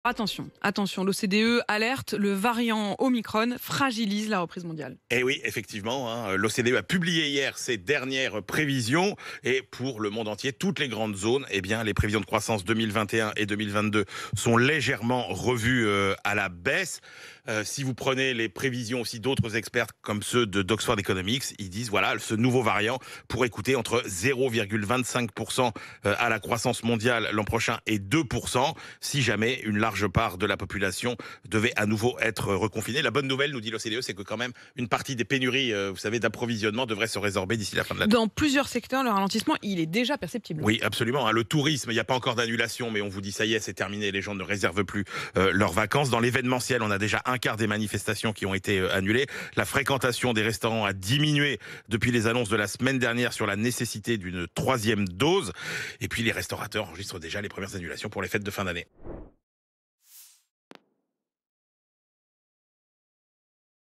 Attention, l'OCDE alerte, le variant Omicron fragilise la reprise mondiale. Et oui, effectivement, l'OCDE a publié hier ses dernières prévisions. Et pour le monde entier, toutes les grandes zones, les prévisions de croissance 2021 et 2022 sont légèrement revues à la baisse. Si vous prenez les prévisions aussi d'autres experts comme ceux d'Oxford Economics, ils disent voilà, ce nouveau variant pourrait coûter entre 0,25% à la croissance mondiale l'an prochain et 2% si jamais une large part de la population devait à nouveau être reconfinée. La bonne nouvelle, nous dit l'OCDE, c'est que quand même une partie des pénuries, vous savez, d'approvisionnement devrait se résorber d'ici la fin de l'année. Dans plusieurs secteurs, le ralentissement, il est déjà perceptible. Oui, absolument. Le tourisme, il n'y a pas encore d'annulation, mais on vous dit ça y est, c'est terminé. Les gens ne réservent plus leurs vacances. Dans l'événementiel, on a déjà un quart des manifestations qui ont été annulées. La fréquentation des restaurants a diminué depuis les annonces de la semaine dernière sur la nécessité d'une 3e dose. Et puis les restaurateurs enregistrent déjà les premières annulations pour les fêtes de fin d'année.